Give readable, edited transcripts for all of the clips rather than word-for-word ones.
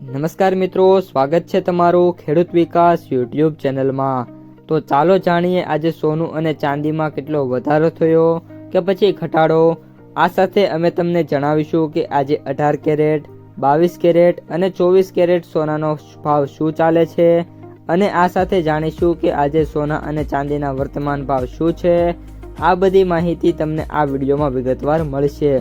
નમસ્કાર મિત્રો, સ્વાગત છે તમારું ખેડૂત વિકાસ યુટ્યુબ ચેનલમાં। તો ચાલો જાણીએ આજે સોનું અને ચાંદીમાં કેટલો વધારો થયો કે પછી ઘટાડો। આ સાથે અમે તમને જણાવીશું કે આજે 18 કેરેટ, 22 કેરેટ અને 24 કેરેટ સોનાનો ભાવ શું ચાલે છે અને આ સાથે જાણીશું કે આજે સોના અને ચાંદીના વર્તમાન ભાવ શું છે। આ બધી માહિતી તમને આ વિડીયોમાં વિગતવાર મળશે,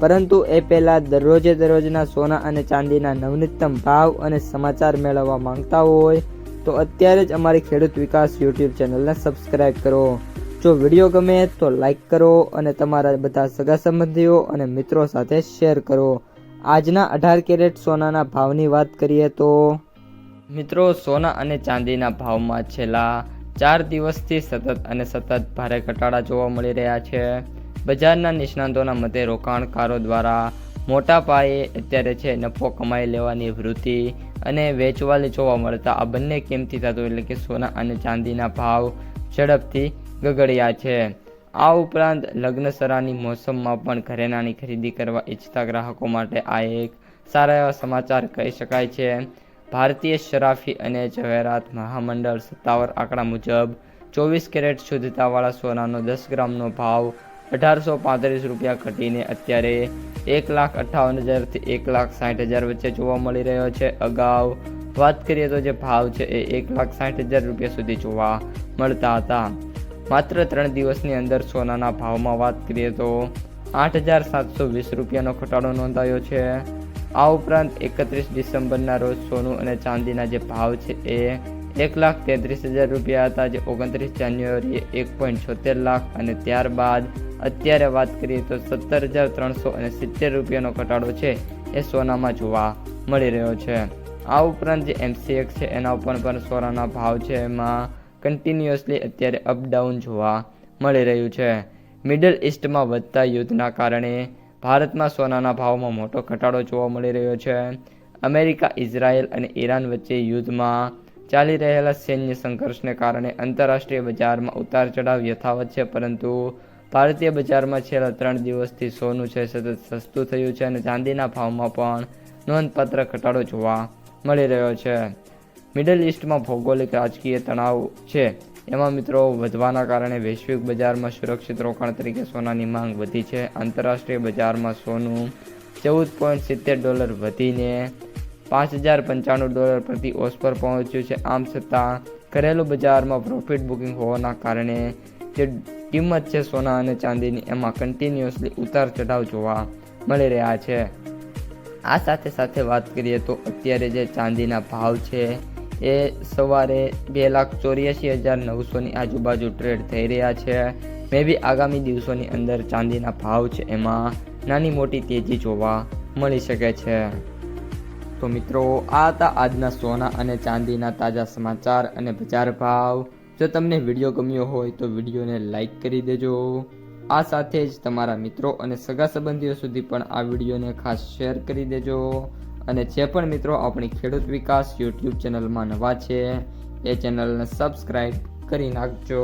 પરંતુ એ પહેલાં દરરોજના સોના અને ચાંદીના નવનીતમ ભાવ અને સમાચાર મેળવવા માંગતા હોય તો અત્યારે જ અમારી ખેડૂત વિકાસ યુટ્યુબ ચેનલને સબસ્ક્રાઈબ કરો। જો વિડીયો ગમે તો લાઈક કરો અને તમારા બધા સગા સંબંધીઓ અને મિત્રો સાથે શેર કરો। આજના 18 કેરેટ સોનાના ભાવની વાત કરીએ તો મિત્રો, સોના અને ચાંદીના ભાવમાં છેલ્લા 4 દિવસથી સતત ભારે ઘટાડા જોવા મળી રહ્યા છે। બજારના નિષ્ણાતોના મતે રોકાણકારો દ્વારા મોટા પાયે અત્યારે નફો કમાઈ લેવાની વૃત્તિ અને વેચવાલી જોવા મળતા આ બંને કિંમતી ધાતુ એટલે કે સોના અને ચાંદીના ભાવ ઝડપથી ગગડ્યા છે। આ ઉપરાંત લગ્નસરાની મોસમમાં પણ ઘરેણાંની ખરીદી કરવા ઈચ્છતા ગ્રાહકો માટે આ એક સારા એવા સમાચાર કહી શકાય છે। ભારતીય શરાફી અને જવેરાત મહામંડળ સત્તાવાર આંકડા મુજબ 24 કેરેટ શુદ્ધતાવાળા સોનાનો 10 ગ્રામનો ભાવ 1835 રૂપિયા ઘટીને અત્યારે 1,58,000 થી 1,60,000 વચ્ચે જોવા મળી રહ્યો છે। અગાઉ વાત કરીએ તો જે ભાવ છે એ 1,60,000 રૂપિયા સુધી જોવા મળતા હતા। માત્ર 3 દિવસની અંદર સોનાના ભાવમાં વાત કરીએ તો 8,720 રૂપિયાનો ઘટાડો નોંધાયો છે। આ ઉપરાંત 31 ડિસેમ્બરના રોજ સોનું અને ચાંદીના જે ભાવ છે એ 1,33,000 રૂપિયા હતા, જે 29 જાન્યુઆરીએ 1.76 લાખ અને ત્યારબાદ અત્યારે વાત કરીએ તો 17,370 રૂપિયાનો ઘટાડો છે એ સોનામાં જોવા મળી રહ્યો છે। આ ઉપરાંત જે MCX છે એના ઉપર પણ સોનાના ભાવ છે એમાં કન્ટિન્યુઅસલી અત્યારે અપડાઉન જોવા મળી રહ્યું છે। મિડલ ઇસ્ટમાં વધતા યુદ્ધના કારણે ભારતમાં સોનાના ભાવમાં મોટો ઘટાડો જોવા મળી રહ્યો છે। અમેરિકા, ઇઝરાયલ અને ઈરાન વચ્ચે યુદ્ધમાં ચાલી રહેલા સૈન્ય સંઘર્ષને કારણે આંતરરાષ્ટ્રીય બજારમાં ઉતાર ચઢાવ યથાવત છે, પરંતુ ભારતીય બજારમાં છેલ્લા 3 દિવસથી સોનું છે સતત સસ્તું થયું છે અને ચાંદીના ભાવમાં પણ નોંધપાત્ર ઘટાડો જોવા મળી રહ્યો છે। મિડલ ઇસ્ટમાં ભૌગોલિક રાજકીય તણાવ છે એમાં મિત્રો વધવાના કારણે વૈશ્વિક બજારમાં સુરક્ષિત રોકાણ તરીકે સોનાની માંગ વધી છે। આંતરરાષ્ટ્રીય બજારમાં સોનું $14.70 વધીને $5,095 પ્રતિ ઓસ પર પહોંચ્યું છે। આમ છતાં ઘરેલું બજારમાં પ્રોફિટ બુકિંગ હોવાના કારણે જે કિંમત છે સોના અને ચાંદીની એમાં કન્ટિન્યુઅસલી ઉતાર ચઢાવ જોવા મળી રહ્યા છે। આ સાથે વાત કરીએ તો અત્યારે જે ચાંદીના ભાવ છે એ સવારે 2,84,900ની આજુબાજુ ટ્રેડ થઈ રહ્યા છે। મે બી આગામી દિવસોની અંદર ચાંદીના ભાવ છે એમાં નાની મોટી તેજી જોવા મળી શકે છે। તો મિત્રો, આ હતા આજના સોના અને ચાંદીના તાજા સમાચાર અને બજાર ભાવ। જો તમને વિડીયો ગમ્યો હોય તો વિડીયોને લાઈક કરી દેજો। આ સાથે જ તમારા મિત્રો અને સગા સંબંધીઓ સુધી પણ આ વિડીયોને ખાસ શેર કરી દેજો અને જે પણ મિત્રો આપણી ખેડૂત વિકાસ યુટ્યુબ ચેનલમાં નવા છે એ ચેનલને સબસ્ક્રાઈબ કરી નાખજો।